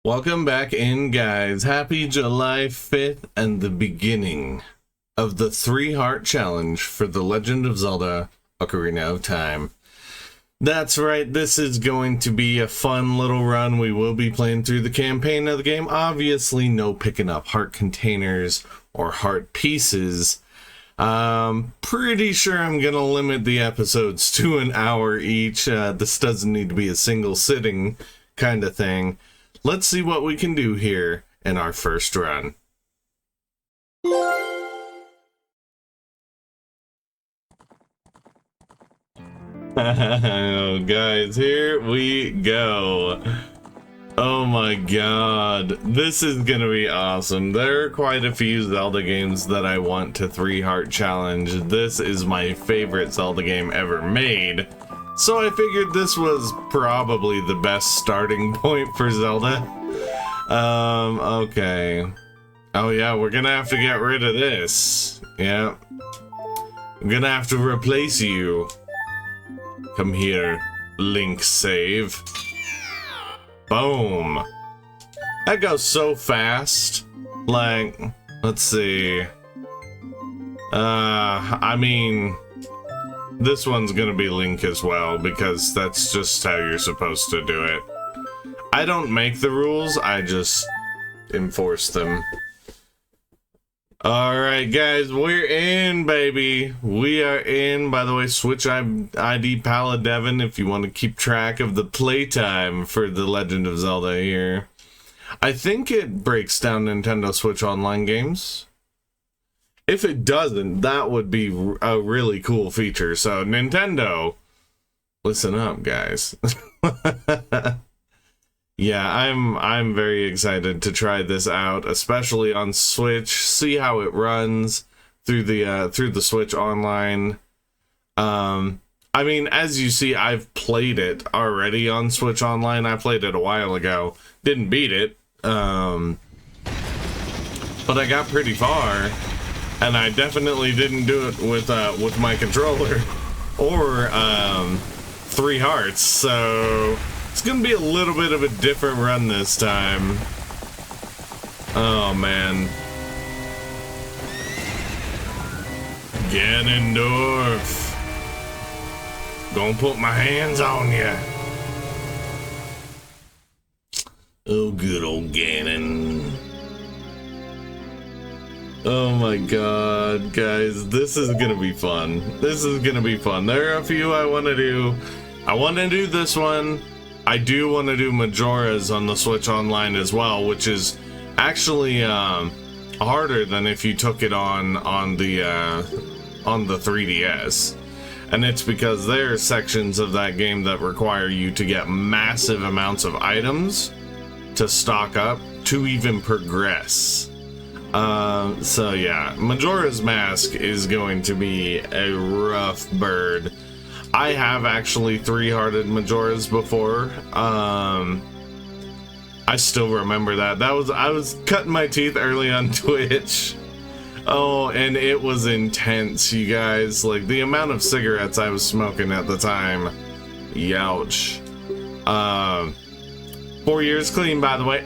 Welcome back in, guys. Happy July 5th and the beginning of the 3-heart challenge for The Legend of Zelda Ocarina of Time. That's right, this is going to be a fun little run. We will be playing through the campaign of the game. Obviously, no picking up heart containers or heart pieces. Pretty sure I'm going to limit the episodes to an hour each. This doesn't need to be a single sitting kind of thing. Let's see what we can do here in our first run. Oh, guys, here we go. Oh my god, this is gonna be awesome. There are quite a few Zelda games that I want to 3-heart challenge. This is my favorite Zelda game ever made. So I figured this was probably the best starting point for Zelda. Okay. Oh yeah, we're gonna have to get rid of this. Yeah. I'm gonna have to replace you. Come here, Link save. Boom. That goes so fast. Like, let's see. I mean, this one's gonna be Link as well, because that's just how you're supposed to do it. I don't make the rules, I just enforce them. Alright guys, we're in, baby. We are in. By the way, Switch ID Paladevin if you want to keep track of the playtime for The Legend of Zelda here. I think it breaks down Nintendo Switch Online games. If it doesn't, that would be a really cool feature. So Nintendo, listen up, guys. Yeah, I'm very excited to try this out, especially on Switch. See how it runs through the Switch Online. I mean, as you see, I've played it already on Switch Online. I played it a while ago. Didn't beat it, but I got pretty far. And I definitely didn't do it with my controller or 3 hearts, so it's gonna be a little bit of a different run this time. Oh man. Ganondorf. Gonna put my hands on ya. Oh, good old Ganon. Oh my god, guys, this is gonna be fun. This is gonna be fun. There are a few I want to do. I want to do this one. I do want to do Majora's on the Switch Online as well, which is actually harder than if you took it on the 3DS. And it's because there are sections of that game that require you to get massive amounts of items to stock up to even progress. So yeah, Majora's Mask is going to be a rough bird. I have actually 3-hearted Majora's before. I still remember that. I was cutting my teeth early on Twitch. Oh, and it was intense, you guys. Like, the amount of cigarettes I was smoking at the time. Youch. 4 years clean, by the way.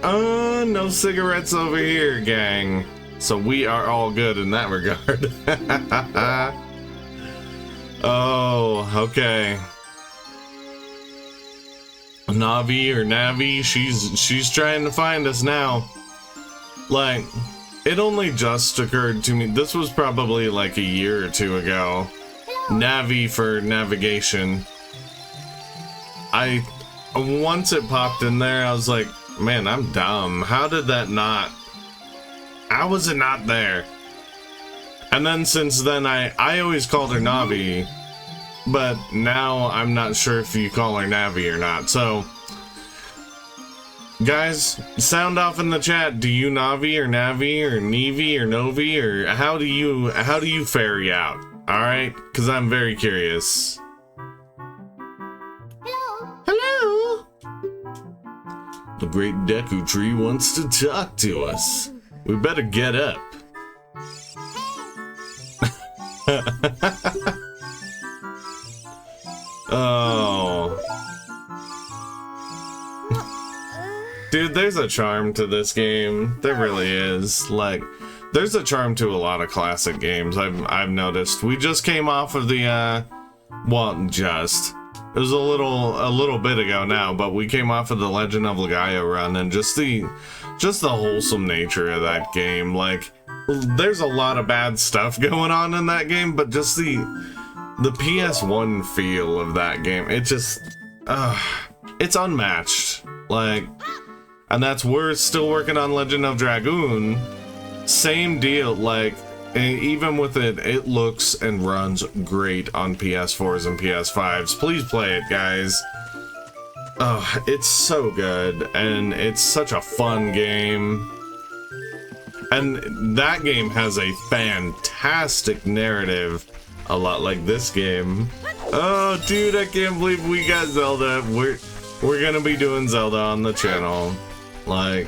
No cigarettes over here, gang. So we are all good in that regard. Oh, okay. Navi or Navi, she's trying to find us now. Like, it only just occurred to me. This was probably like a year or two ago. Navi for navigation. Once it popped in there, I was like, man, I'm dumb. How did that not? How was it not there? And then since then, I always called her Navi, but now I'm not sure if you call her Navi or not. So, guys, sound off in the chat. Do you Navi or Navi or Nevi or Novi, or how do you ferry out? All right, because I'm very curious. Hello. The great Deku Tree wants to talk to us. We better get up. Oh. Dude, Dude, there's a charm to this game. There really is. Like, there's a charm to a lot of classic games. I've noticed. We just came off of the well, just. It was a little bit ago now, but we came off of the Legend of Legaia run, and just the wholesome nature of that game. Like, there's a lot of bad stuff going on in that game, but just the PS1 feel of that game, it just, it's unmatched. Like, and we're still working on Legend of Dragoon. Same deal, like, even with it looks and runs great on PS4s and PS5s. Please play it, guys. It's so good, and it's such a fun game. And that game has a fantastic narrative, a lot like this game. Oh, dude, I can't believe we got Zelda. We're gonna be doing Zelda on the channel. Like,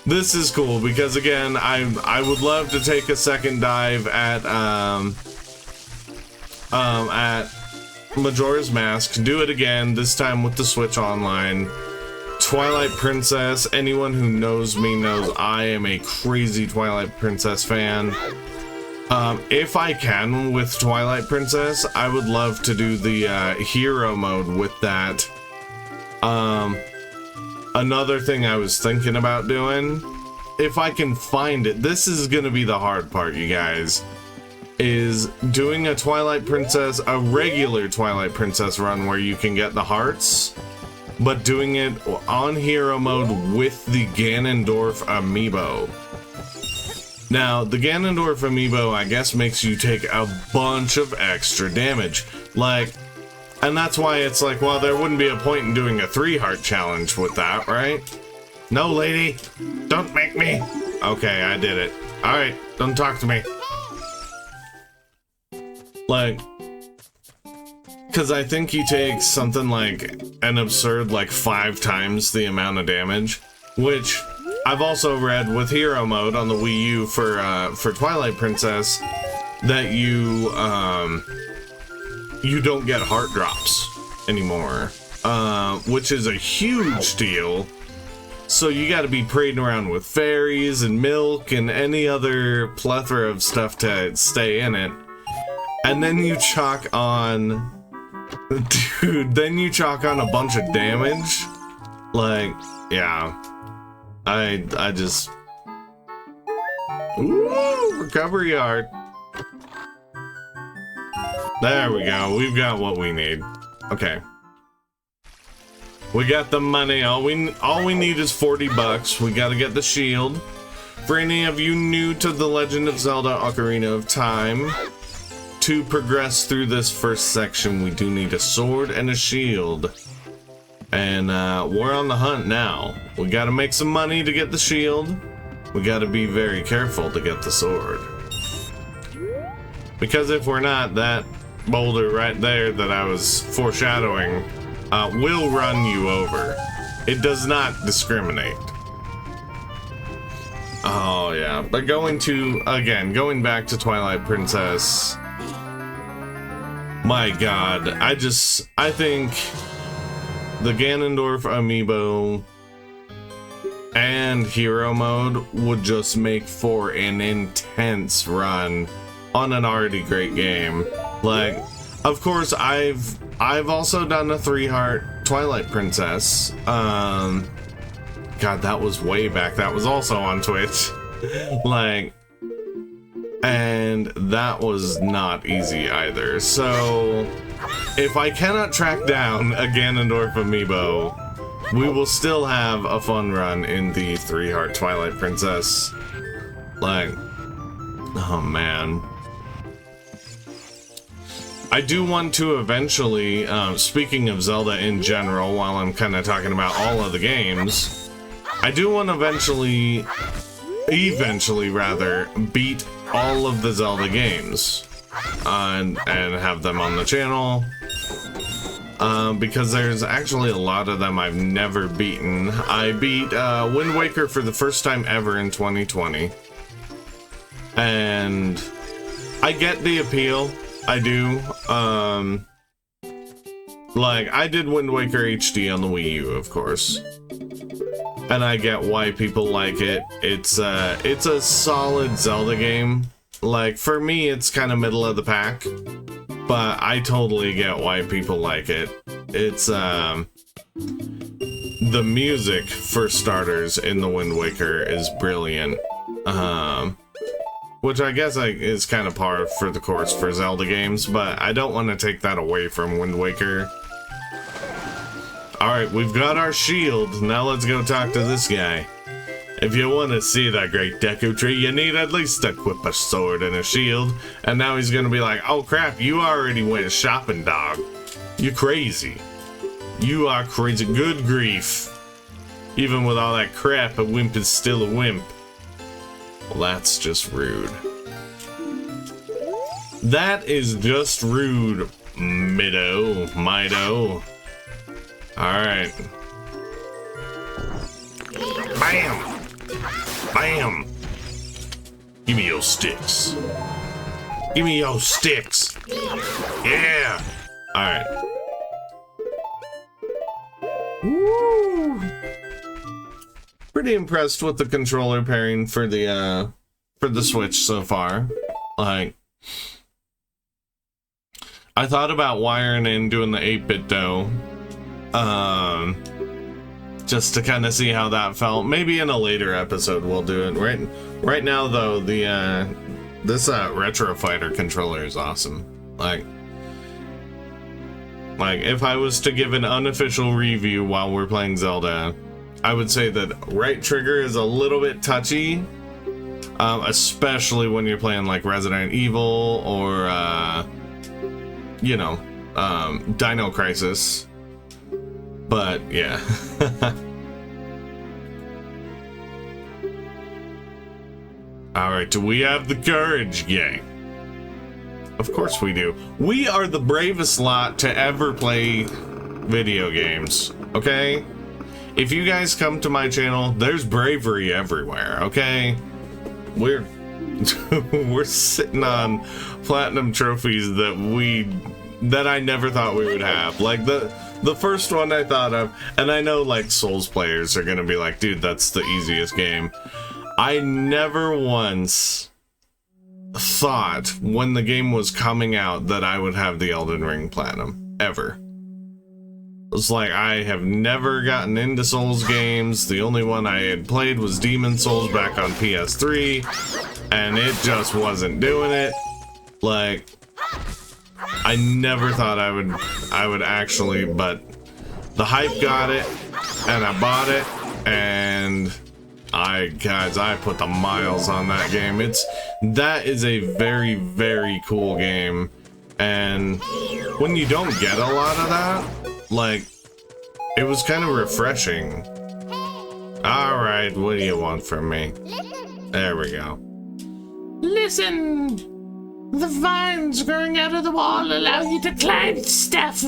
this is cool because, again, I would love to take a second dive at Majora's Mask. Do it again, this time with the Switch Online. Twilight Princess, anyone who knows me knows I am a crazy Twilight Princess fan. If I can with Twilight Princess, I would love to do the hero mode with that. Another thing I was thinking about doing, if I can find it, this is gonna be the hard part, you guys, is doing a Twilight Princess, a regular Twilight Princess run where you can get the hearts, but doing it on hero mode with the Ganondorf amiibo. Now, the Ganondorf amiibo, I guess, makes you take a bunch of extra damage. Like, and that's why it's like, well, there wouldn't be a point in doing a 3-heart challenge with that, right? No, lady, don't make me. Okay, I did it. All right, don't talk to me. Like, because I think he takes something like an absurd, like 5 times the amount of damage, which I've also read with hero mode on the Wii U for Twilight Princess that you don't get heart drops anymore, which is a huge deal. So you got to be parading around with fairies and milk and any other plethora of stuff to stay in it. And then you chalk on, dude, then you chalk on a bunch of damage. Like, yeah, I just, ooh, recovery art. There we go. We've got what we need. Okay. We got the money. All we need is 40 bucks. We got to get the shield. For any of you new to The Legend of Zelda Ocarina of Time, to progress through this first section, we do need a sword and a shield. And we're on the hunt now. We got to make some money to get the shield. We got to be very careful to get the sword. Because if we're not, that boulder right there that I was foreshadowing will run you over. It does not discriminate. Oh yeah, but going back to Twilight Princess, my god, I think the Ganondorf amiibo and hero mode would just make for an intense run on an already great game. Like, of course, I've also done a 3-heart Twilight Princess. God, that was way back. That was also on Twitch. Like, and that was not easy either. So, if I cannot track down a Ganondorf amiibo, we will still have a fun run in the 3-heart Twilight Princess. Like, oh man. I do want to eventually, speaking of Zelda in general, while I'm kind of talking about all of the games, I do want to eventually rather, beat all of the Zelda games, and have them on the channel, because there's actually a lot of them I've never beaten. I beat Wind Waker for the first time ever in 2020, and I get the appeal. I do. Like, I did Wind Waker HD on the Wii U, of course. and I get why people like it. It's a solid Zelda game. Like, for me, it's kind of middle of the pack, but I totally get why people like it. It's the music, for starters, in the Wind Waker is brilliant. Which I guess is kind of par for the course for Zelda games, but I don't want to take that away from Wind Waker. Alright, we've got our shield. Now let's go talk to this guy. If you want to see that great Deku Tree, you need at least equip a sword and a shield. And now he's gonna be like, oh crap, you already went shopping, dog. You crazy. You are crazy. Good grief. Even with all that crap, a wimp is still a wimp. Well, that's just rude. That is just rude, Mido. Alright. Bam! Bam! Give me your sticks. Give me your sticks. Yeah! Alright. Woo! Pretty impressed with the controller pairing for the Switch so far. Like, I thought about wiring in doing the 8-bit dough. Just to kind of see how that felt. Maybe in a later episode we'll do it. Right now though, this Retro Fighter controller is awesome. Like if I was to give an unofficial review while we're playing Zelda, I would say that right trigger is a little bit touchy, especially when you're playing like Resident Evil or Dino Crisis. But yeah. Alright, do we have the courage, gang? Of course we do. We are the bravest lot to ever play video games, okay? If you guys come to my channel, there's bravery everywhere, okay? We're sitting on platinum trophies that I never thought we would have. Like the first one I thought of, and I know like Souls players are gonna be like, dude, that's the easiest game. I never once thought when the game was coming out that I would have the Elden Ring Platinum, ever. It's like, I have never gotten into Souls games. The only one I had played was Demon Souls back on PS3, and it just wasn't doing it. Like, I never thought I would actually, but the hype got it, and I bought it, and I put the miles on that game. That is a very, very cool game, and when you don't get a lot of that, like, it was kind of refreshing. Alright, what do you want from me? There we go. Listen! The vines growing out of the wall allow you to climb stuff.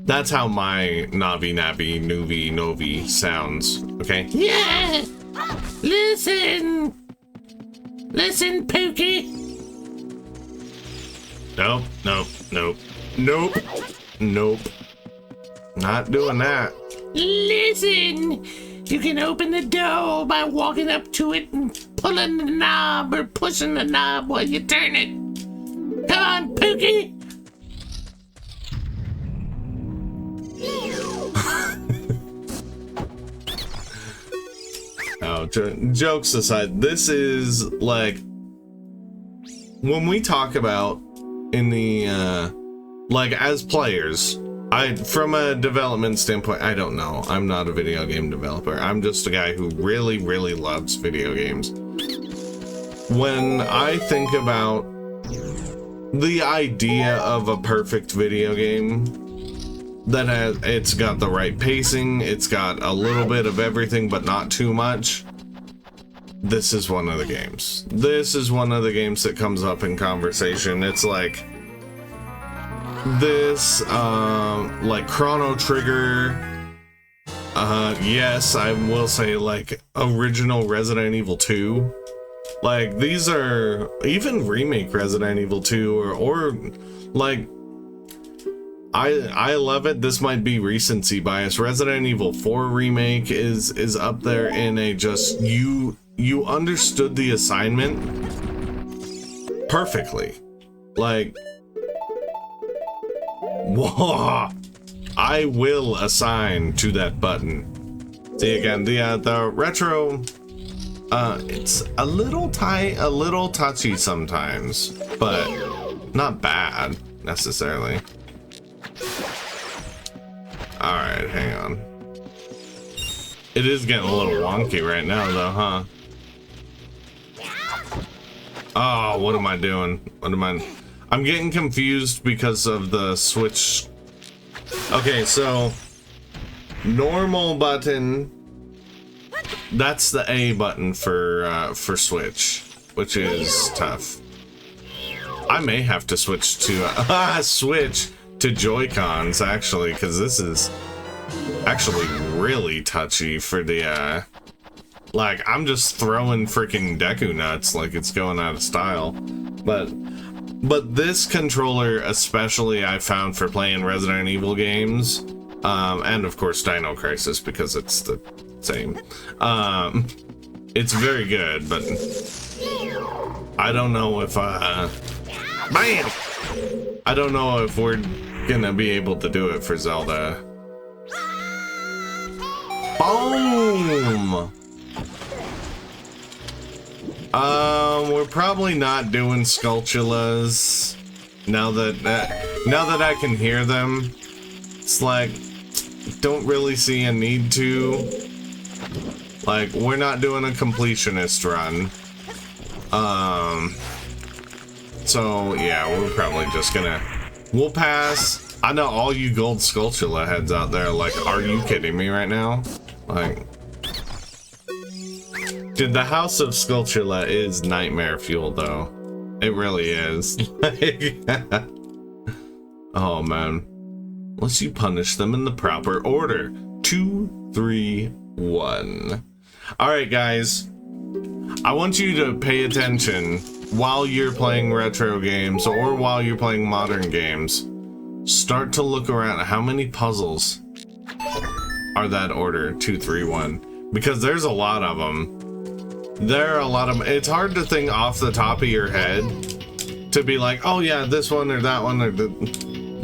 That's how my Navi Navi Nuvi Novi sounds, okay? Yeah! Listen! Listen, Pookie! Nope, nope, nope, nope, nope. Not doing that. Listen! You can open the door by walking up to it and pulling the knob or pushing the knob while you turn it. Come on, Pookie! Oh, jokes aside, this is like when we talk about in the like as players, from a development standpoint, I don't know. I'm not a video game developer. I'm just a guy who really, really loves video games. When I think about the idea of a perfect video game, it's got the right pacing, it's got a little bit of everything but not too much, this is one of the games. This is one of the games that comes up in conversation. It's like this, like Chrono Trigger, yes, I will say, like original Resident Evil 2. Like, these are even remake Resident Evil 2 or like I love it. This might be recency bias. Resident Evil 4 remake is up there in a just you understood the assignment perfectly. Like, whoa, I will assign to that button. See again, the retro, it's a little touchy sometimes, but not bad necessarily. All right, hang on. It is getting a little wonky right now, though, huh? Oh, what am I doing? I'm getting confused because of the Switch. Okay, so normal button, that's the A button for Switch, which is tough. I may have to switch to Joy-Cons actually, because this is actually really touchy for the like, I'm just throwing freaking Deku nuts like it's going out of style. But this controller especially I found for playing Resident Evil games, and of course Dino Crisis because it's the same. It's very good, but I don't know if bam! I don't know if we're gonna be able to do it for Zelda. Boom! We're probably not doing Skulltulas now that I can hear them. It's like, don't really see a need to. Like, we're not doing a completionist run. So yeah, we're probably just we'll pass. I know all you gold Skulltula heads out there, like, are you kidding me right now? Like, dude, the House of Skulltula is nightmare fuel, though. It really is. Oh man, unless you punish them in the proper order. 2, 3, 1. All right, guys. I want you to pay attention while you're playing retro games or while you're playing modern games. Start to look around. How many puzzles are that order? 2, 3, 1. Because there's a lot of them. There are a lot of them. It's hard to think off the top of your head to be like, oh yeah, this one or that one.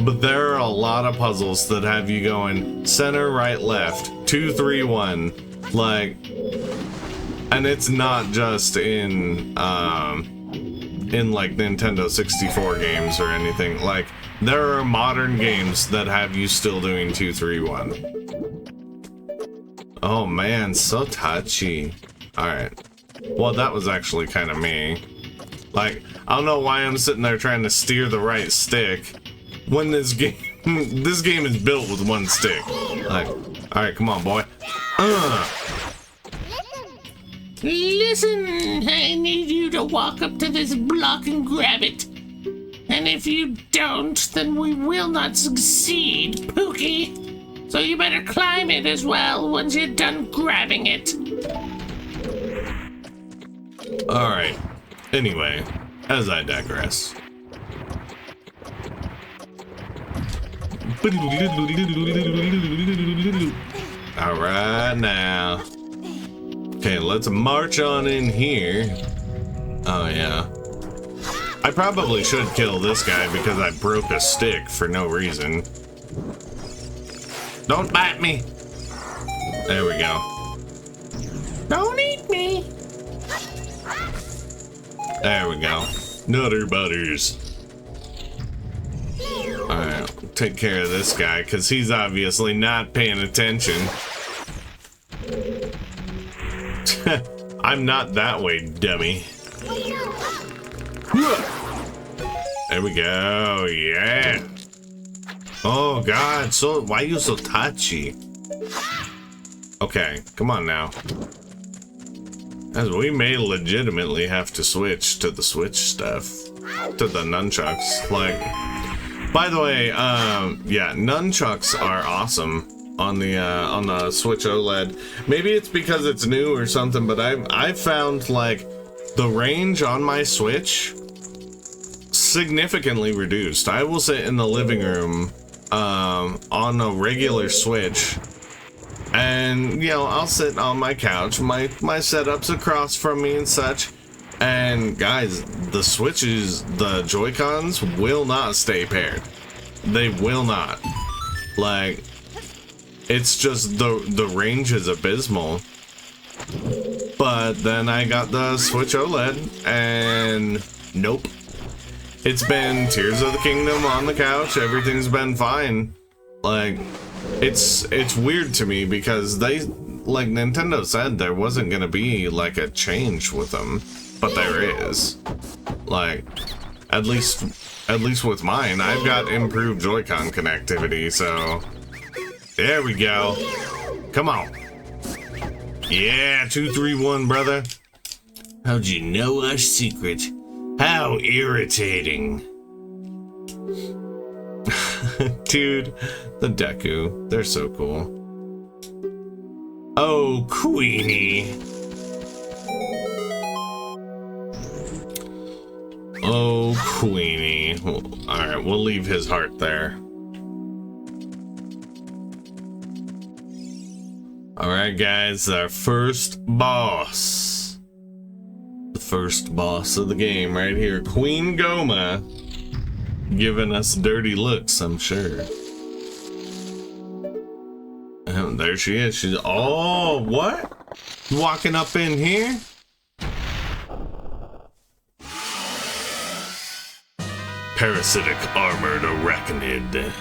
But there are a lot of puzzles that have you going center, right, left, 2, 3, 1. Like, and it's not just in like Nintendo 64 games or anything. Like, there are modern games that have you still doing 2, 3, 1. Oh man, so touchy. All right. Well, that was actually kind of me. Like, I don't know why I'm sitting there trying to steer the right stick when this game is built with one stick. Like, all right, come on, boy. Listen, I need you to walk up to this block and grab it. And if you don't, then we will not succeed, Pookie. So you better climb it as well once you're done grabbing it. Alright. Anyway, as I digress. Alright now. Okay, let's march on in here. Oh yeah. I probably should kill this guy because I broke a stick for no reason. Don't bite me. There we go. Don't eat me. There we go. Nutter butters. Alright, take care of this guy because he's obviously not paying attention. I'm not that way, dummy. There we go, yeah. Oh god, so why are you so touchy? Okay, come on now. As we may legitimately have to switch to the Switch stuff. To the nunchucks. Like, by the way, yeah, nunchucks are awesome on the Switch OLED. Maybe it's because it's new or something, but I've found like the range on my Switch significantly reduced. I will sit in the living room on a regular Switch. And, you know, I'll sit on my couch, my setup's across from me and such. And guys, the Switches, the Joy-Cons will not stay paired. They will not. Like, it's just the range is abysmal. But then I got the Switch OLED and nope. It's been Tears of the Kingdom on the couch, everything's been fine. Like, it's weird to me because they, like Nintendo said, there wasn't gonna be like a change with them, but there is. Like, at least with mine, I've got improved Joy-Con connectivity, so there we go. Come on. Yeah, 2, 3, 1, brother. How'd you know our secret? How irritating. Dude, the Deku, they're so cool. Oh, Queenie. Oh, Queenie. Alright, we'll leave his heart there. Alright, guys, our first boss. The first boss of the game right here. Queen Goma. Giving us dirty looks, I'm sure. And there she is. She's, oh, what? Walking up in here? Parasitic armored arachnid.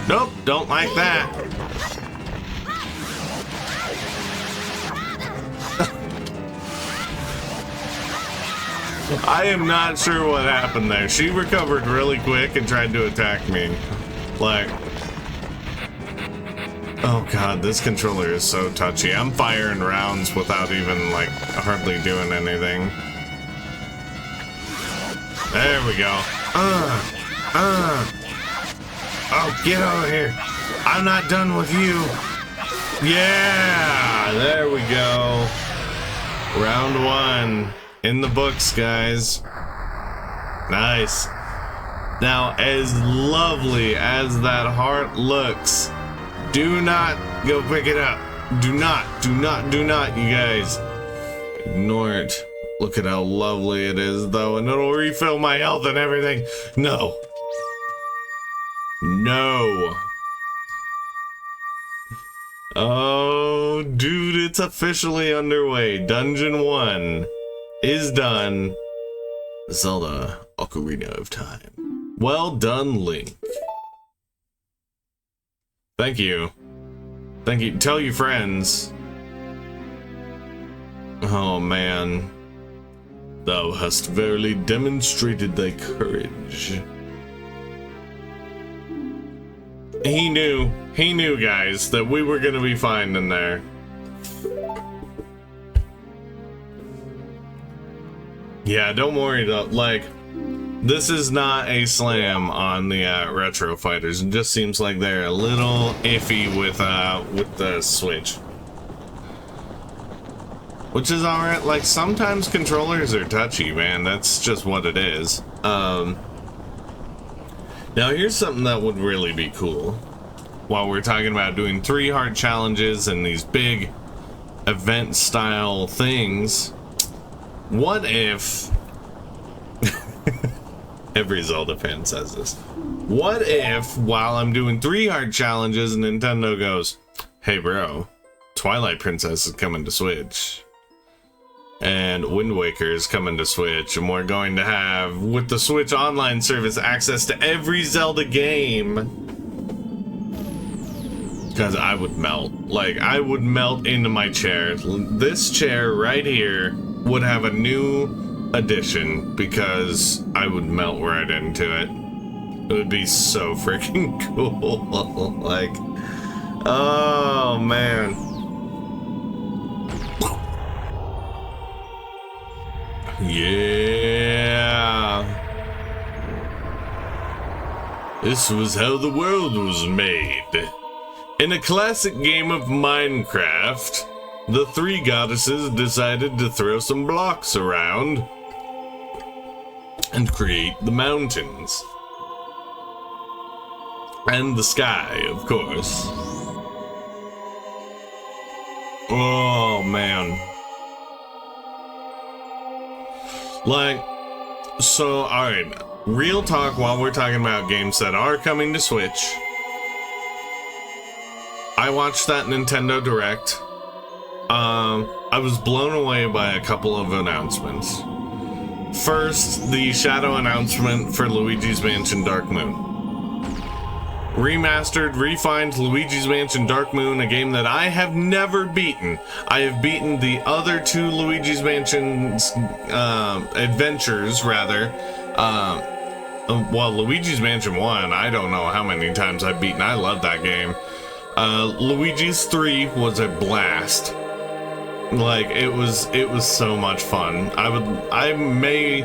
Nope, don't like that. I am not sure what happened there. She recovered really quick and tried to attack me. Like, oh god, this controller is so touchy. I'm firing rounds without even, like, hardly doing anything. There we go. Oh, get over here. I'm not done with you. Yeah, there we go. Round 1. In the books, guys. Nice. Now, as lovely as that heart looks, do not go pick it up. Do not, you guys. Ignore it. Look at how lovely it is, though, and it'll refill my health and everything. No. No. Oh, dude, it's officially underway. Dungeon 1 is done. Zelda, Ocarina of Time. Well done, Link. Thank you. Thank you. Tell your friends. Oh, man. Thou hast verily demonstrated thy courage. He knew, guys, that we were gonna be fine in there. Yeah, don't worry though, like, this is not a slam on the retro fighters. It just seems like they're a little iffy with the Switch. Which is alright, like, sometimes controllers are touchy, man. That's just what it is. Now here's something that would really be cool. While we're talking about doing 3 hard challenges and these big event-style things, what if... Every Zelda fan says this. What if, while I'm doing 3 hard challenges, Nintendo goes, hey bro, Twilight Princess is coming to Switch. And Wind Waker is coming to Switch, and we're going to have, with the Switch Online service, access to every Zelda game. Because I would melt. Like, I would melt into my chair. This chair right here would have a new addition, because I would melt right into it. It would be so freaking cool. Like, oh man. Yeah. This was how the world was made. In a classic game of Minecraft, the 3 goddesses decided to throw some blocks around and create the mountains. And the sky, of course. Oh, man. Like, so, alright. Real talk while we're talking about games that are coming to Switch. I watched that Nintendo Direct. I was blown away by a couple of announcements. First, the shadow announcement for Luigi's Mansion Dark Moon. Remastered, refined Luigi's Mansion Dark Moon, a game that I have never beaten. I have beaten the other two Luigi's Mansion adventures, rather. Well, Luigi's Mansion 1, I don't know how many times I've beaten. I love that game. Luigi's 3 was a blast. Like, it was so much fun. I may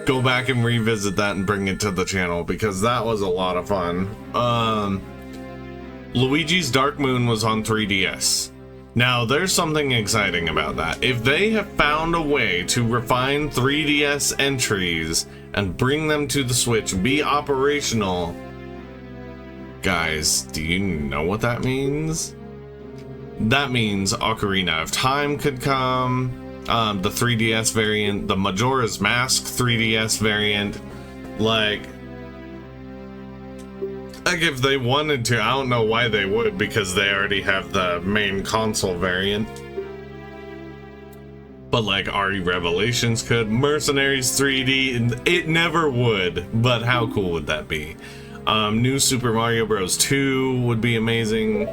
go back and revisit that and bring it to the channel because that was a lot of fun. Luigi's Dark Moon was on 3DS. Now, there's something exciting about that. If they have found a way to refine 3DS entries and bring them to the Switch, be operational, guys, do you know what that means? That means Ocarina of Time could come, the 3DS variant, the Majora's Mask 3DS variant, like if they wanted to. I don't know why they would, because they already have the main console variant. But like RE Revelations could, Mercenaries 3D, it never would, but how cool would that be? New Super Mario Bros. 2 would be amazing.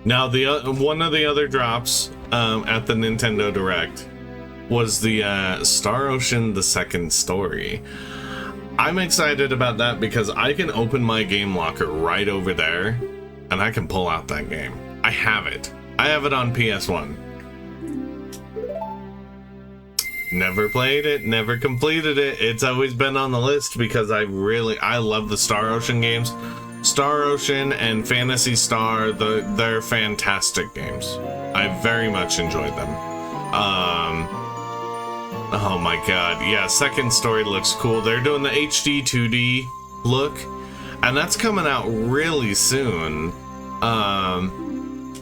Now, one of the other drops at the Nintendo Direct was the Star Ocean: The Second Story. I'm excited about that because I can open my game locker right over there and I can pull out that game. I have it. I have it on PS1. Never played it, never completed it. It's always been on the list because I love the Star Ocean games. Star Ocean and Phantasy Star, they're fantastic games. I very much enjoyed them. Oh my god, yeah, Second Story looks cool. They're doing the HD 2D look, and that's coming out really soon. And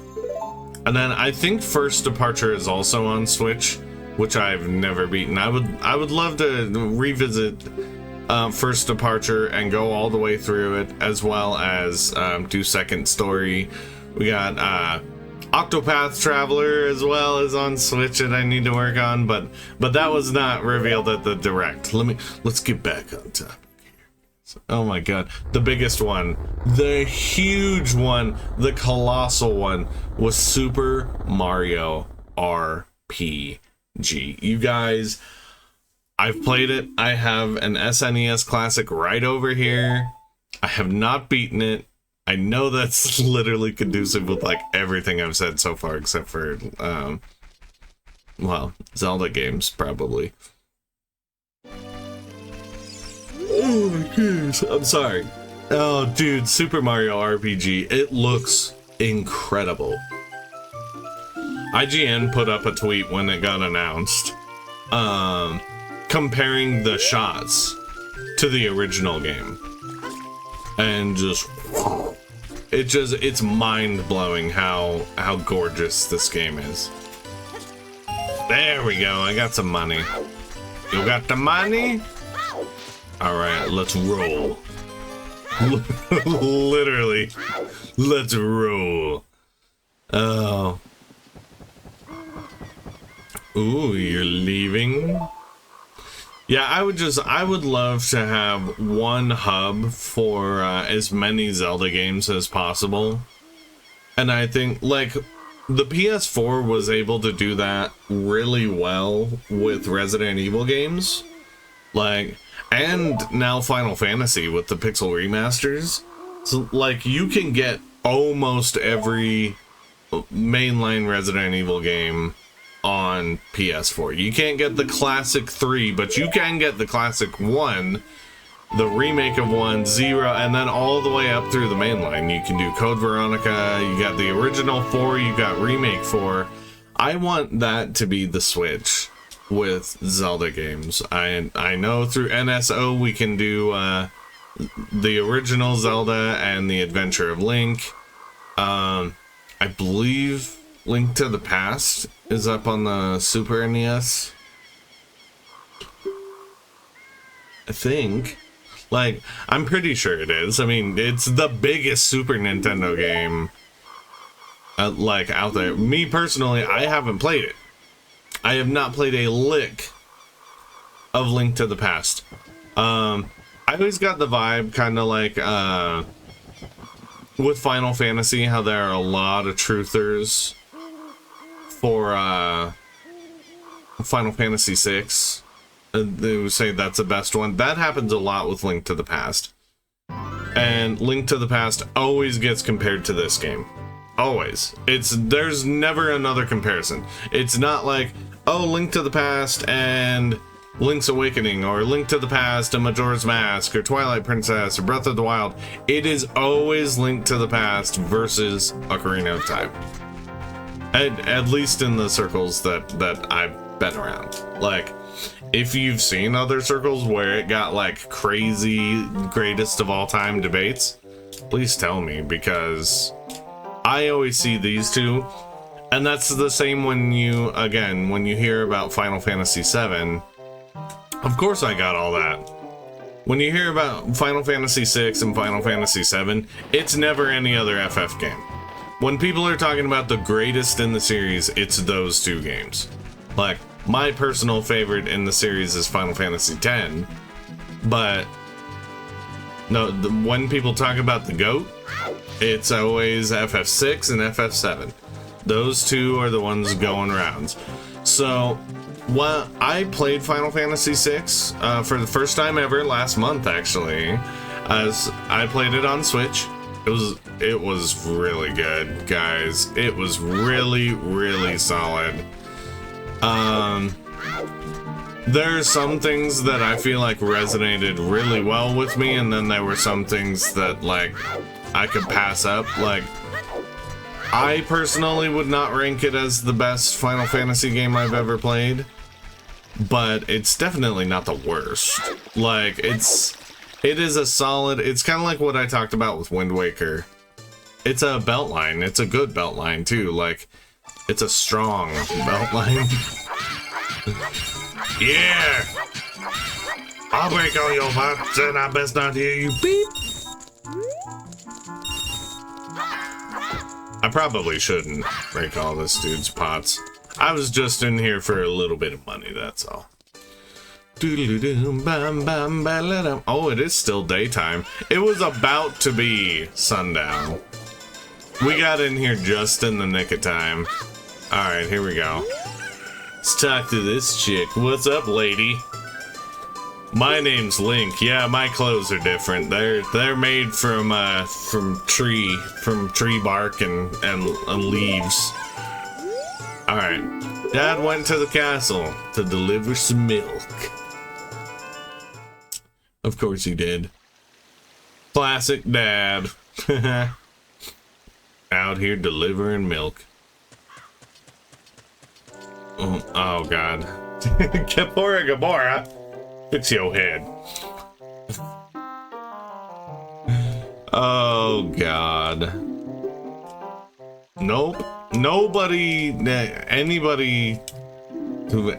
then I think First Departure is also on Switch, which I've never beaten. I would love to revisit First Departure and go all the way through it, as well as do Second Story. We got Octopath Traveler as well as on Switch that I need to work on, but that was not revealed at the Direct. Let's get back on topic here. Oh my god, the biggest one, the huge one, the colossal one was Super Mario RPG. You guys, I've played it. I have an SNES Classic right over here. I have not beaten it. I know that's literally conducive with like everything I've said so far, except for, well, Zelda games, probably. Oh my goodness, I'm sorry. Oh, dude, Super Mario RPG, it looks incredible. IGN put up a tweet when it got announced, comparing the shots to the original game, and it's mind-blowing how gorgeous this game is. There we go, I got some money. You got the money? Alright, let's roll. Literally, let's roll. Oh. Ooh, you're leaving? Yeah, I would love to have one hub for as many Zelda games as possible. And I think, like, the PS4 was able to do that really well with Resident Evil games. Like, and now Final Fantasy with the Pixel remasters. So, like, you can get almost every mainline Resident Evil game on PS4. You can't get the classic 3, but you can get the classic 1, the remake of 1, 0, and then all the way up through the mainline. You can do Code Veronica, you got the original 4, you got remake 4. I want that to be the Switch with Zelda games. I know through NSO we can do the original Zelda and the Adventure of Link. I believe Link to the Past is up on the Super NES. I think. Like, I'm pretty sure it is. I mean, it's the biggest Super Nintendo game, like, out there. Me, personally, I haven't played it. I have not played a lick of Link to the Past. I always got the vibe, kind of like, with Final Fantasy, how there are a lot of truthers for, Final Fantasy VI. They would say that's the best one. That happens a lot with Link to the Past. And Link to the Past always gets compared to this game. Always. There's never another comparison. It's not like, oh, Link to the Past and Link's Awakening, or Link to the Past and Majora's Mask, or Twilight Princess, or Breath of the Wild. It is always Link to the Past versus Ocarina of Time. At least in the circles that I've been around. Like, if you've seen other circles where it got like crazy greatest of all time debates, please tell me, because I always see these two. And that's the same when you hear about Final Fantasy VII. Of course I got all that. When you hear about Final Fantasy VI and Final Fantasy VII, it's never any other FF game. When people are talking about the greatest in the series, it's those two games. Like, my personal favorite in the series is Final Fantasy X, but no, when people talk about the GOAT, it's always FF6 and FF7. Those two are the ones going rounds. So, I played Final Fantasy VI for the first time ever last month, actually, as I played it on Switch. It was really good, guys. It was really, really solid. There are some things that I feel like resonated really well with me, and then there were some things that, like, I could pass up. Like, I personally would not rank it as the best Final Fantasy game I've ever played, but it's definitely not the worst. Like, it is a solid, it's kind of like what I talked about with Wind Waker. It's a belt line. It's a good belt line, too. Like, it's a strong belt line. Yeah! I'll break all your pots and I best not hear you beep. I probably shouldn't break all this dude's pots. I was just in here for a little bit of money, that's all. Oh, it is still daytime. It was about to be sundown. We got in here just in the nick of time. Alright, here we go. Let's talk to this chick. What's up, lady? My name's Link. Yeah, my clothes are different. They're made from tree bark and leaves. Alright. Dad went to the castle to deliver some milk. Of course he did. Classic dad. Out here delivering milk. Oh god. Kapora Gabora. Fix your head. Oh god. Nope. Anybody who...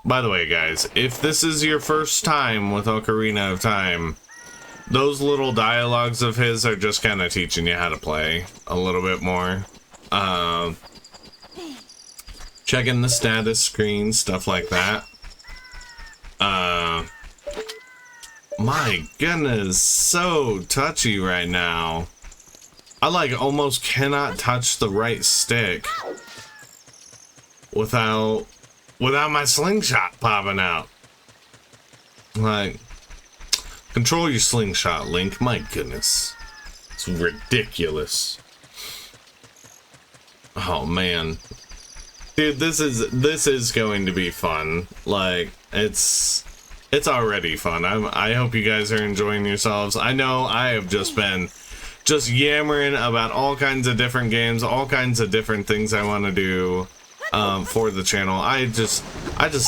By the way, guys, if this is your first time with Ocarina of Time, those little dialogues of his are just kind of teaching you how to play a little bit more. Checking the status screen, stuff like that. My goodness, so touchy right now. I like almost cannot touch the right stick without my slingshot popping out. Like, control your slingshot, Link. My goodness, it's ridiculous. Oh man, dude, this is going to be fun. Like, it's already fun. I hope you guys are enjoying yourselves. I know I have just been yammering about all kinds of different games, all kinds of different things I want to do for the channel. I just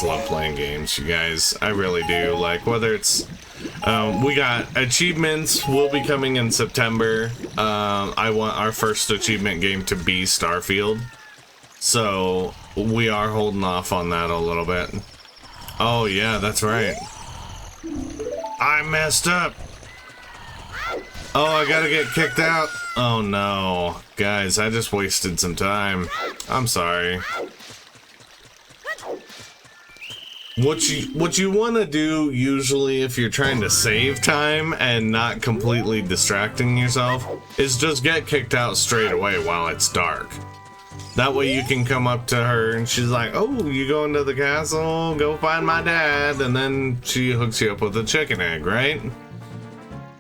love playing games, you guys. I really do. Like, whether it's We got achievements will be coming in September. I want our first achievement game to be Starfield. So we are holding off on that a little bit. Oh yeah, that's right. I messed up. Oh, I gotta get kicked out. Oh no. Guys, I just wasted some time. I'm sorry. What you want to do usually if you're trying to save time and not completely distracting yourself is just get kicked out straight away while it's dark. That way you can come up to her and she's like, oh, you going to the castle? Go find my dad. And then she hooks you up with a chicken egg, right?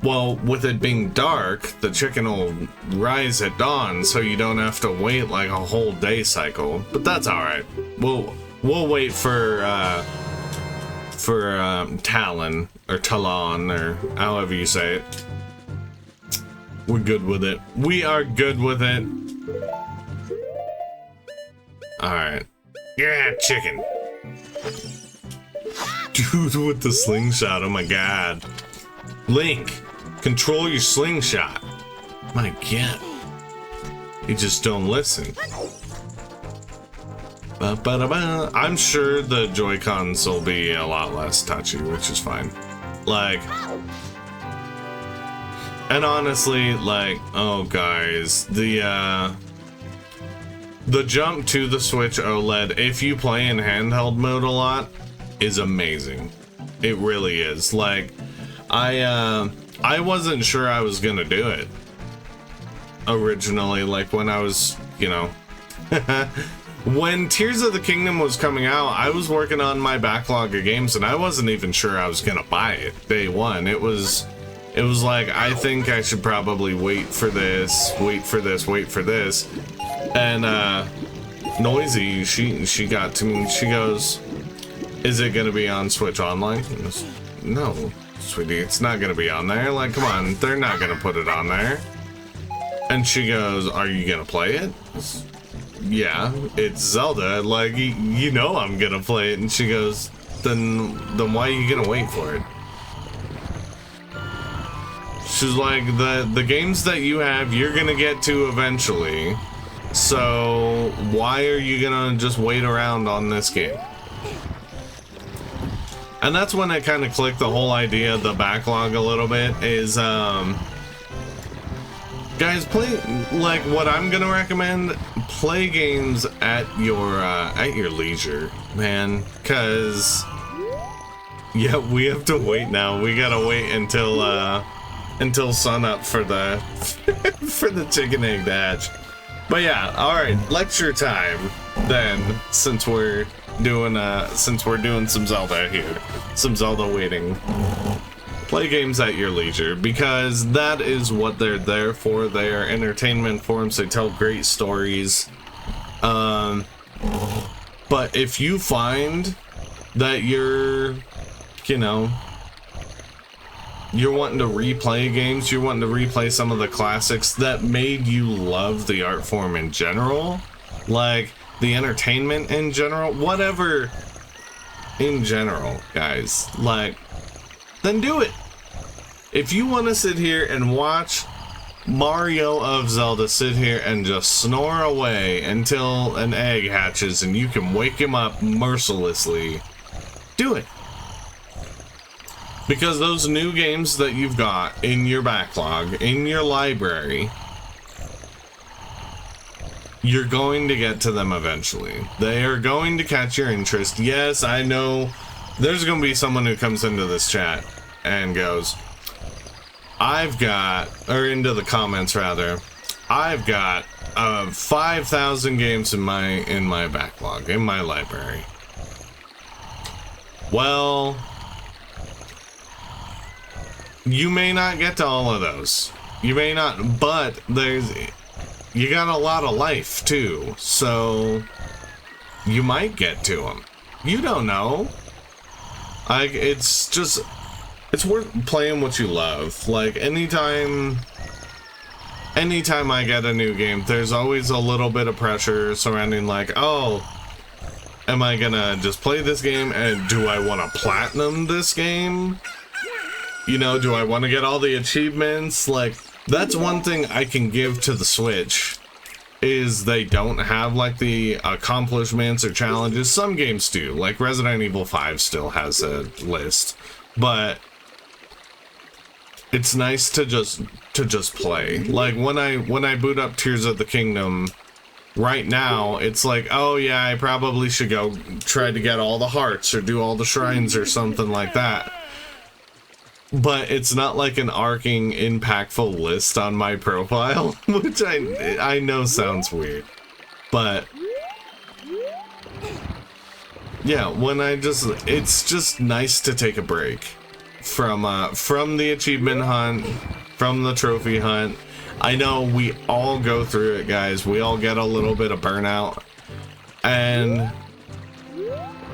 Well, with it being dark, the chicken will rise at dawn, so you don't have to wait like a whole day cycle. But that's all right. We'll wait for Talon or Talon or however you say it. We're good with it. We are good with it. All right. Yeah, chicken. Dude with the slingshot. Oh my god. Link. Control your slingshot. My god. You just don't listen. I'm sure the Joy-Cons will be a lot less touchy, which is fine. Like, and honestly, like, oh guys, the jump to the Switch OLED, if you play in handheld mode a lot, is amazing. It really is. Like, I wasn't sure I was gonna do it originally, like when I was, you know, when Tears of the Kingdom was coming out, I was working on my backlog of games and I wasn't even sure I was gonna buy it day one. It was like, I think I should probably wait for this. And Noisy, she got to me, she goes, is it gonna be on Switch Online? No, sweetie, it's not gonna be on there. Like, come on, they're not gonna put it on there. And she goes, are you gonna play it? Yeah, it's Zelda. Like, you know I'm gonna play it. And she goes, then why are you gonna wait for it? She's like, the games that you have, you're gonna get to eventually. So why are you gonna just wait around on this game? And that's when it kind of clicked, the whole idea of the backlog a little bit is, guys, play, like, what I'm gonna recommend, play games at your leisure, man, cause, yeah, we have to wait now. We gotta wait until sunup for the, for the chicken egg to hatch. But yeah, alright, lecture time, then, since we're doing some Zelda here, some Zelda waiting. Play games at your leisure, because that is what they're there for. They are entertainment forms. They tell great stories. But if you find that you're wanting to replay games, you're wanting to replay some of the classics that made you love the art form in general, like the entertainment in general, whatever in general, guys, like, then do it. If you want to sit here and watch Mario of Zelda sit here and just snore away until an egg hatches and you can wake him up mercilessly, do it. Because those new games that you've got in your backlog, in your library, you're going to get to them eventually. They are going to catch your interest. Yes, I know there's going to be someone who comes into this chat and goes, into the comments rather, I've got 5,000 games in my backlog, in my library. Well, you may not get to all of those. You may not, but you got a lot of life too, so you might get to them. You don't know. It's worth playing what you love. Like, anytime I get a new game, there's always a little bit of pressure surrounding, like, oh, am I gonna just play this game, and do I want to platinum this game? you know, do I want to get all the achievements? Like, that's one thing I can give to the Switch, is they don't have like the accomplishments or challenges. Some games do, like Resident Evil 5 still has a list, but it's nice to just play. Like when I boot up Tears of the Kingdom right now, it's like, oh yeah, I probably should go try to get all the hearts or do all the shrines or something like that. But it's not like an arcing, impactful list on my profile, which I know sounds weird. But yeah, it's just nice to take a break from the achievement hunt, from the trophy hunt. I know we all go through it, guys. We all get a little bit of burnout, and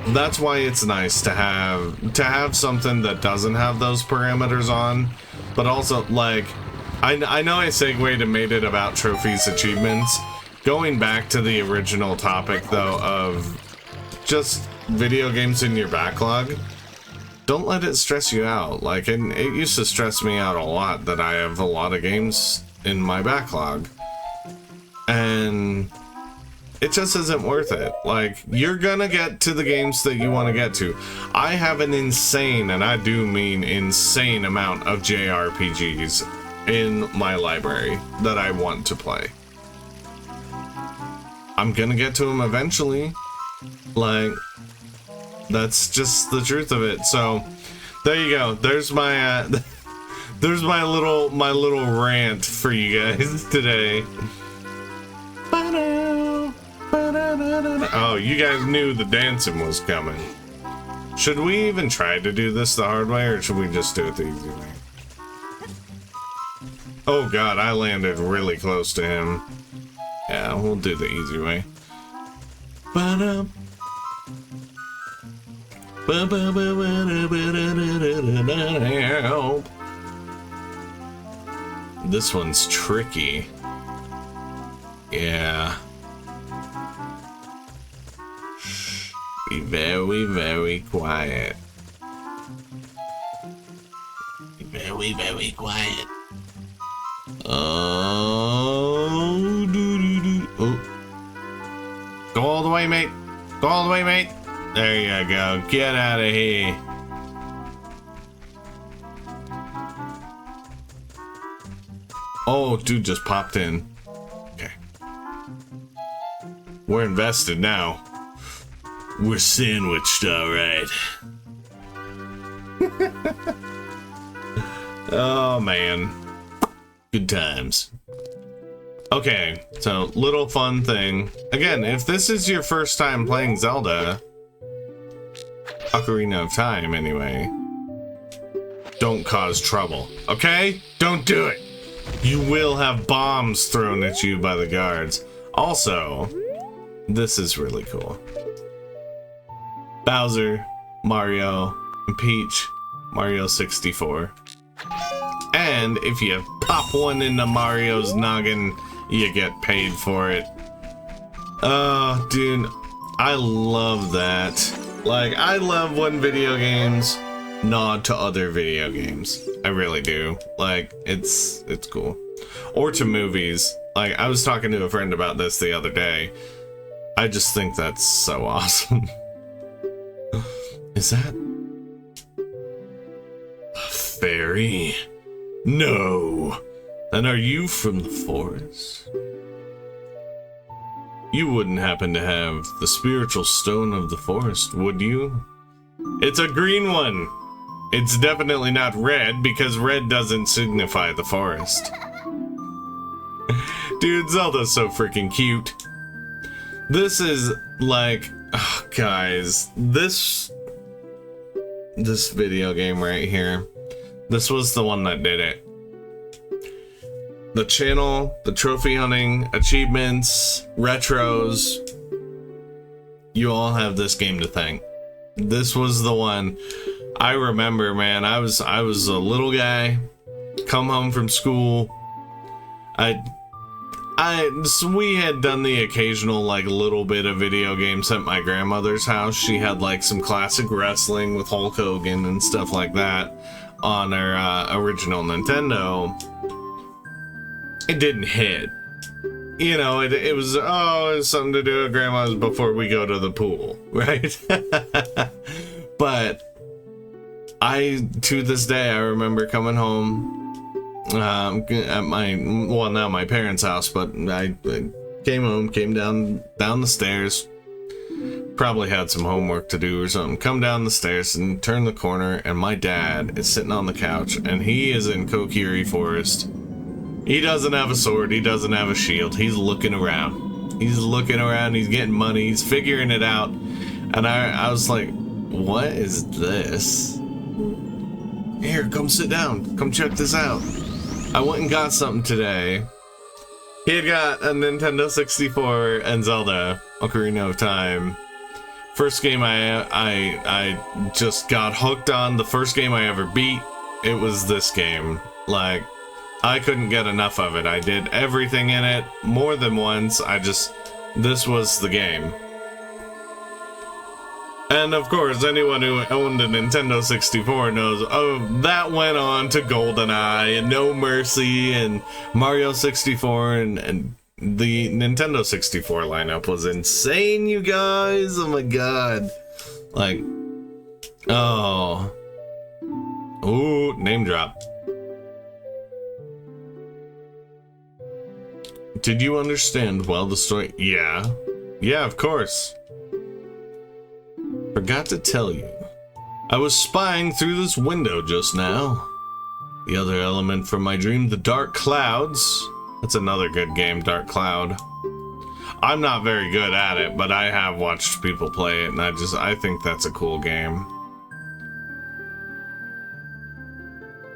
that's why it's nice to have something that doesn't have those parameters on. But also, like, I know I segued and made it about trophies, achievements. Going back to the original topic, though, of just video games in your backlog, don't let it stress you out. Like, it used to stress me out a lot that I have a lot of games in my backlog, and it just isn't worth it. Like, you're gonna get to the games that you want to get to. I have an insane, and I do mean insane, amount of JRPGs in my library that I want to play. I'm gonna get to them eventually. Like, that's just the truth of it. So there you go. There's my there's my little rant for you guys today. Oh, you guys knew the dancing was coming. Should we even try to do this the hard way, or should we just do it the easy way? Oh god, I landed really close to him. Yeah, we'll do the easy way. This one's tricky. Yeah. Be very, very quiet. Be very, very quiet. Oh, oh. Go all the way, mate. Go all the way, mate. There you go. Get out of here. Oh, dude just popped in. Okay. We're invested now. We're sandwiched, all right. Oh, man. Good times. Okay, so little fun thing. Again, if this is your first time playing Zelda, Ocarina of Time anyway, don't cause trouble, okay? Don't do it. You will have bombs thrown at you by the guards. Also, this is really cool. Bowser, Mario, and Peach, Mario 64. And if you pop one into Mario's noggin, you get paid for it. Oh, dude, I love that. Like, I love when video games nod to other video games. I really do. Like, it's cool. Or to movies. Like, I was talking to a friend about this the other day. I just think that's so awesome. Is that a fairy? No. And are you from the forest? You wouldn't happen to have the spiritual stone of the forest, would you? It's a green one. It's definitely not red, because red doesn't signify the forest. Dude, Zelda's so freaking cute. This is like, oh, guys, this video game right here, this was the one that did it. The channel, the trophy hunting, achievements, retros, you all have this game to thank. This was the one. I remember, man, I was a little guy, come home from school. So we had done the occasional, like, little bit of video games at my grandmother's house. She had, like, some classic wrestling with Hulk Hogan and stuff like that on our original Nintendo, it didn't hit. You know, it was, oh, it's something to do at Grandma's before we go to the pool, right? But to this day, I remember coming home at my parents' house, but I came home, came down the stairs, probably had some homework to do or something, come down the stairs and turn the corner, and my dad is sitting on the couch, and he is in Kokiri Forest. He doesn't have a sword, he doesn't have a shield, he's looking around. He's looking around, he's getting money, he's figuring it out, and I was like, what is this? Here, come sit down, come check this out. I went and got something today. He had got a Nintendo 64 and Zelda, Ocarina of Time. First game I just got hooked on. The first game I ever beat, it was this game. Like, I couldn't get enough of it. I did everything in it more than once. This was the game. And of course, anyone who owned a Nintendo 64 knows, oh, that went on to GoldenEye and No Mercy and Mario 64 and the Nintendo 64 lineup was insane, you guys. Oh my god. Like, oh. Ooh, name drop. Did you understand well the story? Yeah. Yeah, of course. Forgot to tell you. I was spying through this window just now. The other element from my dream, the Dark Clouds. That's another good game, Dark Cloud. I'm not very good at it, but I have watched people play it, and I think that's a cool game.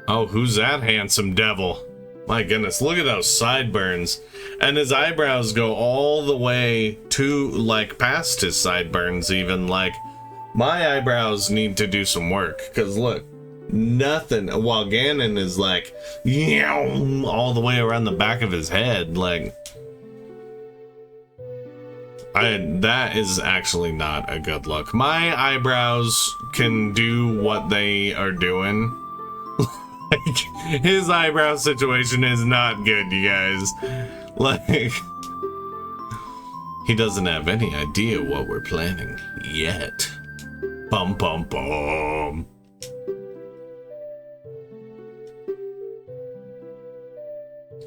Oh, who's that handsome devil? My goodness, look at those sideburns. And his eyebrows go all the way to, like, past his sideburns even. Like, my eyebrows need to do some work, because look, nothing, while Ganon is like, yow, all the way around the back of his head, like, that is actually not a good look. My eyebrows can do what they are doing. Like, his eyebrow situation is not good, you guys. Like, he doesn't have any idea what we're planning yet. Bum bum bum.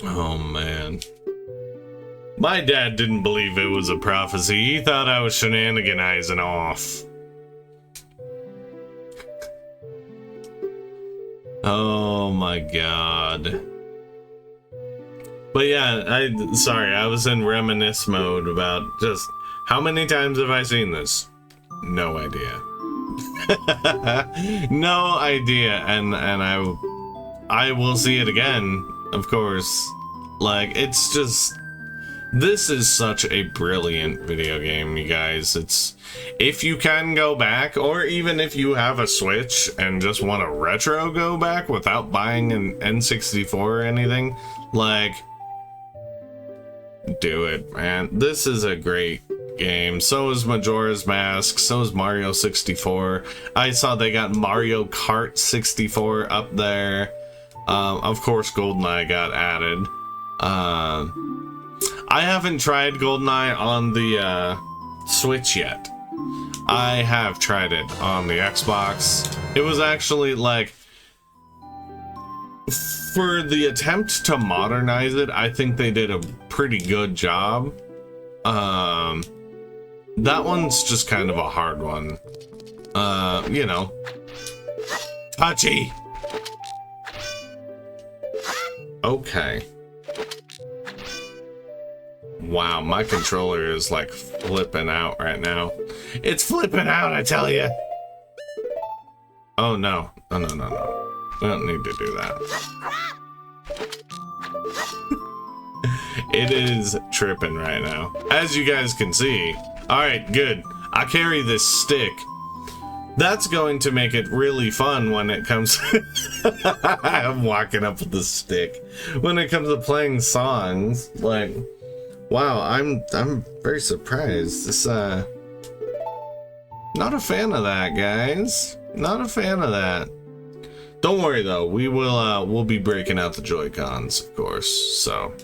Oh man. My dad didn't believe it was a prophecy. He thought I was shenaniganizing off. Oh my god. But yeah, sorry, I was in reminisce mode about just how many times have I seen this? No idea. No idea, and I will see it again, of course. Like, it's just, this is such a brilliant video game, you guys. It's, if you can go back, or even if you have a Switch and just want to retro go back without buying an N64 or anything, like, do it, man. This is a great game. So is Majora's Mask, so is Mario 64. I saw they got Mario Kart 64 up there. Of course GoldenEye got added. I haven't tried GoldenEye on the Switch yet. I have tried it on the Xbox. It was actually, like, for the attempt to modernize it, I think they did a pretty good job. That one's just kind of a hard one. You know. Touchy! Okay. Wow, my controller is like flipping out right now. It's flipping out, I tell you. Oh no. No, no, no, no. We don't need to do that. It is tripping right now, as you guys can see. Alright, good. I carry this stick. That's going to make it really fun when it comes... I'm walking up with the stick. When it comes to playing songs, like... Wow, I'm very surprised. This, not a fan of that, guys. Not a fan of that. Don't worry though, we'll be breaking out the Joy-Cons, of course. So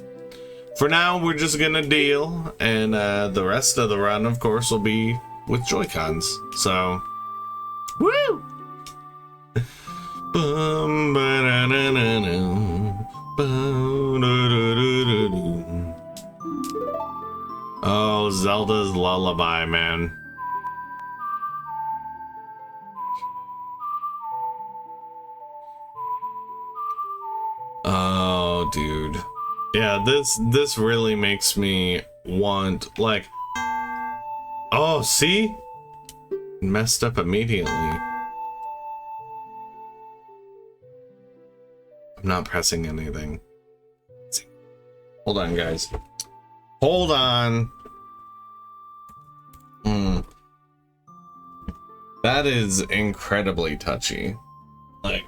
for now, we're just gonna deal, and the rest of the run, of course, will be with Joy-Cons. So, woo! Oh, Zelda's Lullaby, man. Oh, dude. Yeah, this really makes me want, like... Oh, see? Messed up immediately. I'm not pressing anything. Hold on, guys. Hold on. That is incredibly touchy. Like,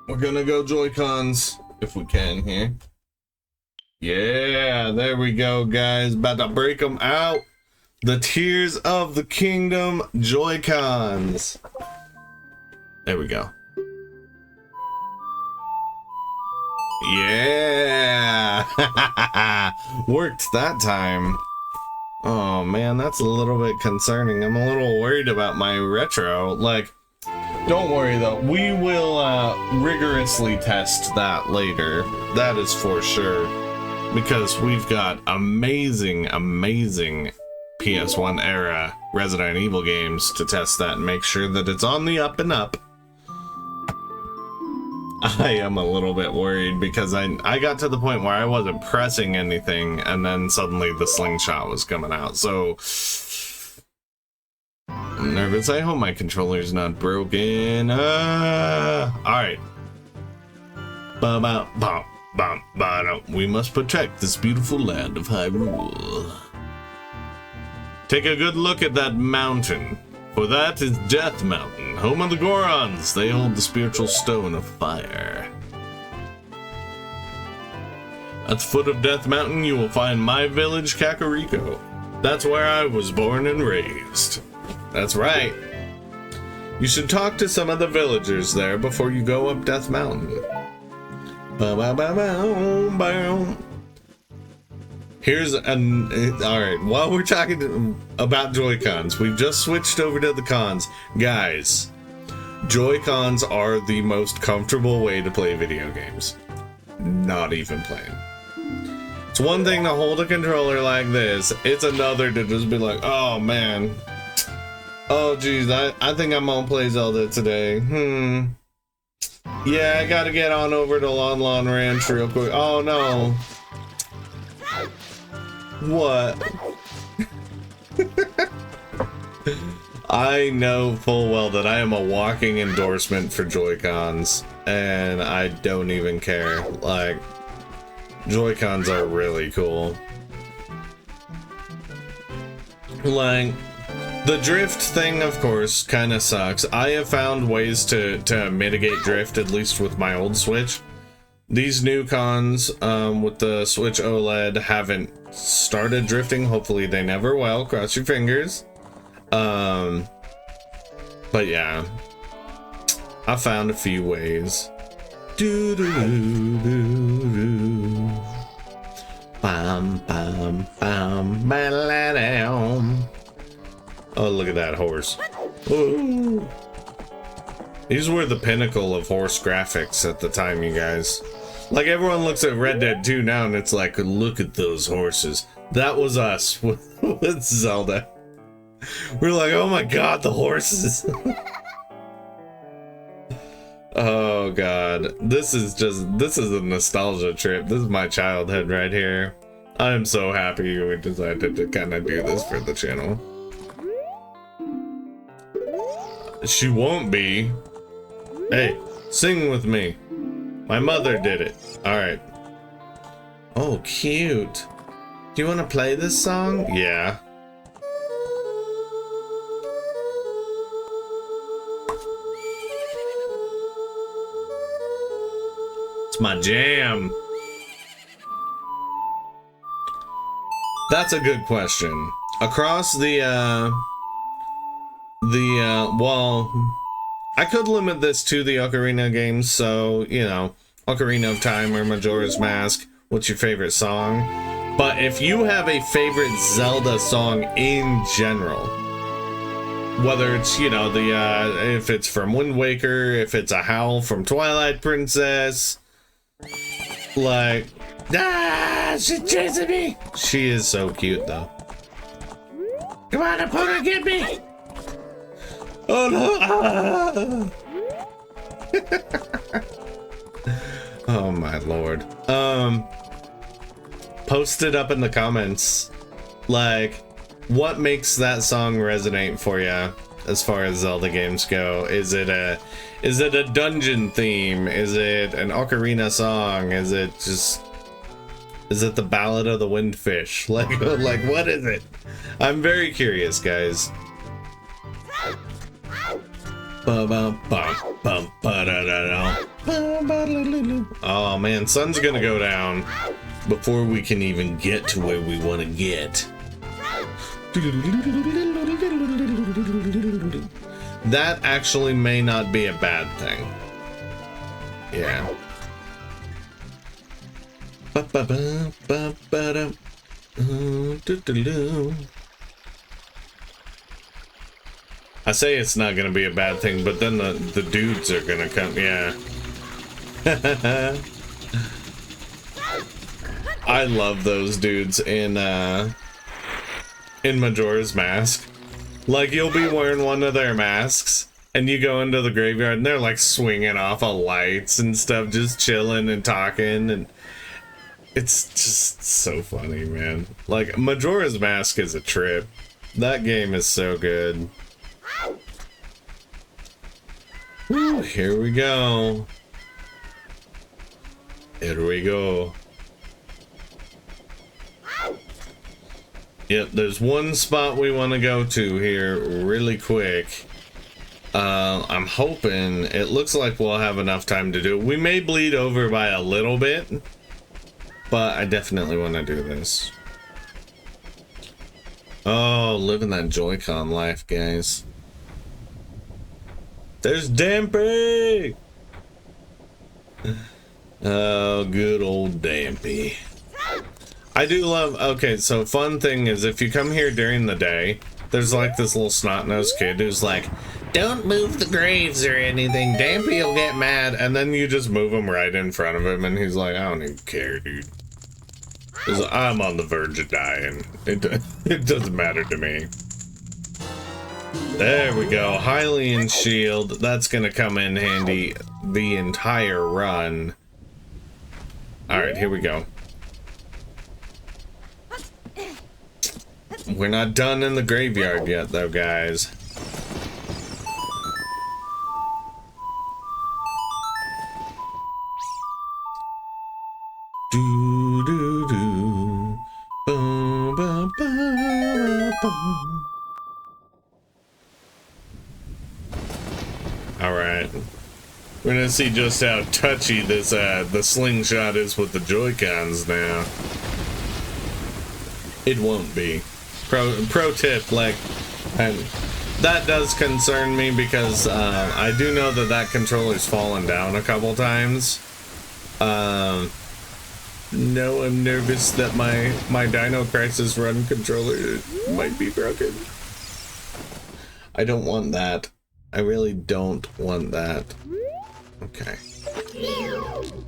we're gonna go Joy-Cons if we can here. Yeah, there we go, guys. About to break them out. The Tears of the Kingdom Joy-Cons. There we go. Yeah! Worked that time. Oh man, that's a little bit concerning. I'm a little worried about my retro. Like, don't worry though. We will rigorously test that later. That is for sure. Because we've got amazing PS1 era Resident Evil games to test that and make sure that it's on the up and up. I am a little bit worried because I got to the point where I wasn't pressing anything and then suddenly the slingshot was coming out. So I'm nervous. I hope my controller's not broken. Alright. We must protect this beautiful land of Hyrule. Take a good look at that mountain. For that is Death Mountain, home of the Gorons. They hold the spiritual stone of fire. At the foot of Death Mountain, you will find my village, Kakariko. That's where I was born and raised. That's right. You should talk to some of the villagers there before you go up Death Mountain. Here's an... Alright, while we're talking about Joy-Cons, we've just switched over to the cons. Guys, Joy-Cons are the most comfortable way to play video games. Not even playing. It's one thing to hold a controller like this. It's another to just be like, oh man. Oh geez, I think I'm gonna play Zelda today. Yeah, I gotta get on over to Lon Lon Ranch real quick. Oh no. What? I know full well that I am a walking endorsement for Joy-Cons, and I don't even care. Like, Joy-Cons are really cool. Like, the drift thing, of course, kind of sucks. I have found ways to mitigate drift, at least with my old Switch. These new cons with the Switch OLED haven't started drifting. Hopefully they never will. Cross your fingers. But yeah, I found a few ways. Do do do do. Bam bam bam bam. Oh, look at that horse. Ooh. These were the pinnacle of horse graphics at the time, you guys. Like, everyone looks at Red Dead 2 now and it's like, look at those horses. That was us with Zelda. We're like, oh my god, the horses. Oh god. This is a nostalgia trip. This is my childhood right here. I'm so happy we decided to kind of do this for the channel. She won't be. Hey, sing with me. My mother did it. Alright. Oh, cute. Do you want to play this song? Yeah. It's my jam. That's a good question. Across well, I could limit this to the Ocarina games, so, you know, Ocarina of Time or Majora's Mask, what's your favorite song? But if you have a favorite Zelda song in general, whether it's, you know, if it's from Wind Waker, if it's a howl from Twilight Princess, like, she's chasing me! She is so cute, though. Come on, Epona, get me! Oh no! Oh my lord. Post it up in the comments. Like, what makes that song resonate for you as far as Zelda games go? Is it a dungeon theme? Is it an Ocarina song? Is it the Ballad of the Windfish? Like what is it? I'm very curious, guys. Oh man, sun's gonna go down before we can even get to where we want to get. That actually may not be a bad thing. Yeah. I say it's not gonna be a bad thing, but then the dudes are gonna come. Yeah. I love those dudes in Majora's Mask. Like, you'll be wearing one of their masks, and you go into the graveyard, and they're like swinging off of lights and stuff, just chilling and talking, and it's just so funny, man. Like, Majora's Mask is a trip. That game is so good. Woo, here we go. Here we go. Yep, there's one spot we want to go to here really quick. I'm hoping, it looks like we'll have enough time to do it. We may bleed over by a little bit, but I definitely want to do this. Oh, living that Joy-Con life, guys. There's Dampy! Oh, good old Dampy. I do love, okay, so fun thing is if you come here during the day, there's like this little snot-nosed kid who's like, don't move the graves or anything, Dampy will get mad, and then you just move him right in front of him, and he's like, I don't even care, dude. I'm on the verge of dying. It doesn't matter to me. There we go, Hylian shield, that's gonna come in handy the entire run. Alright, here we go. We're not done in the graveyard yet, though, guys. Do do do. Boom, boom, boom, boom. All right. We're gonna see just how touchy this the slingshot is with the Joy-Cons now. It won't be. Pro tip, like, and that does concern me because I do know that controller's fallen down a couple times. No, I'm nervous that my Dino Crisis Run controller might be broken. I don't want that. I really don't want that. Okay.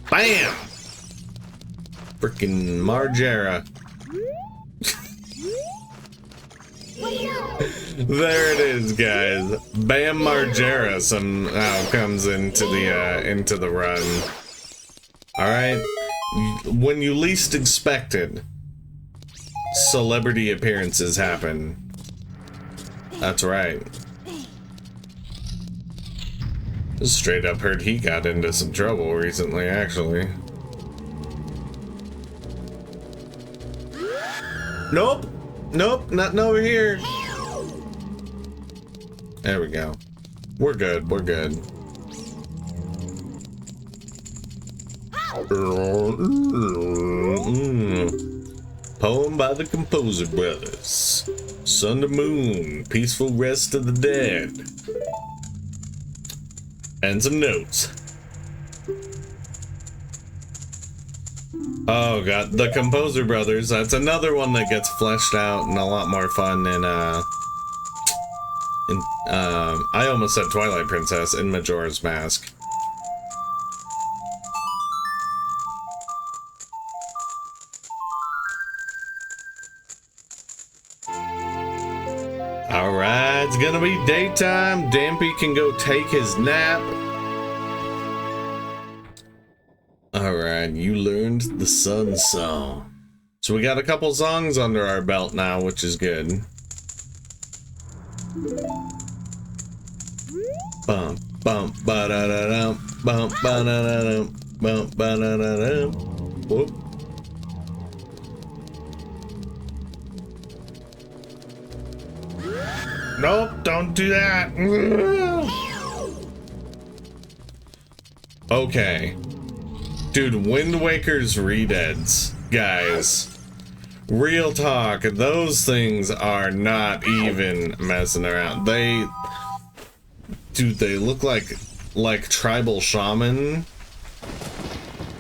Bam! Frickin' Margera. There it is, guys. Bam Margera somehow comes into the run. Alright. When you least expect it, celebrity appearances happen. That's right. Straight up heard he got into some trouble recently, actually. Nope. Nope, nothing over here. There we go. We're good, we're good. Poem by the Composer Brothers. Sun to Moon, Peaceful Rest of the Dead. And some notes. Oh god, the Composer Brothers, that's another one that gets fleshed out and a lot more fun in I almost said Twilight Princess, in Majora's Mask. Alright, it's gonna be daytime. Dampy can go take his nap. Alright, you learned the Sun Song. So we got a couple songs under our belt now, which is good. Bump, bump, ba-da-da-dum, bump, ba-da-da-dum, bump, ba-da-da-dum. Whoop. Nope, don't do that. Okay. Dude, Wind Waker's redeads, guys. Real talk, those things are not even messing around. Dude, they look like tribal shaman.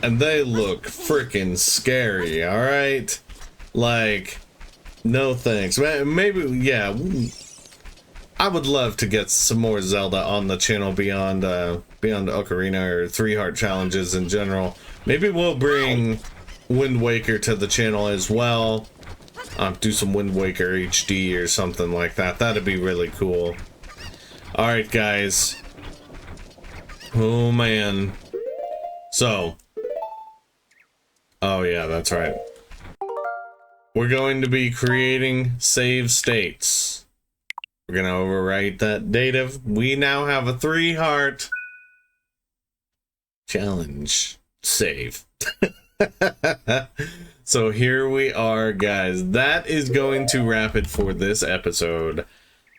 And they look freaking scary, alright? Like, no thanks. Maybe, yeah. I would love to get some more Zelda on the channel beyond Ocarina or 3 Heart Challenges in general. Maybe we'll bring Wind Waker to the channel as well. Do some Wind Waker HD or something like that. That'd be really cool. Alright, guys. Oh, man. So. Oh, yeah, that's right. We're going to be creating save states. We're going to overwrite that data. We now have a 3-heart challenge save. So here we are, guys. That is going to wrap it for this episode.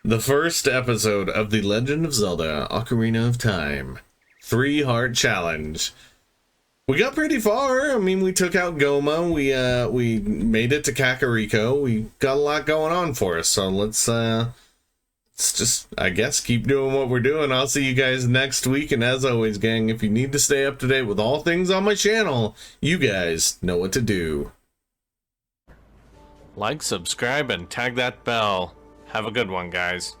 The first episode of The Legend of Zelda Ocarina of Time 3-heart challenge. We got pretty far. I mean, we took out Goma. We made it to Kakariko. We got a lot going on for us. So let's just, I guess, keep doing what we're doing. I'll see you guys next week. And as always, gang, if you need to stay up to date with all things on my channel, you guys know what to do. Like, subscribe, and tag that bell. Have a good one, guys.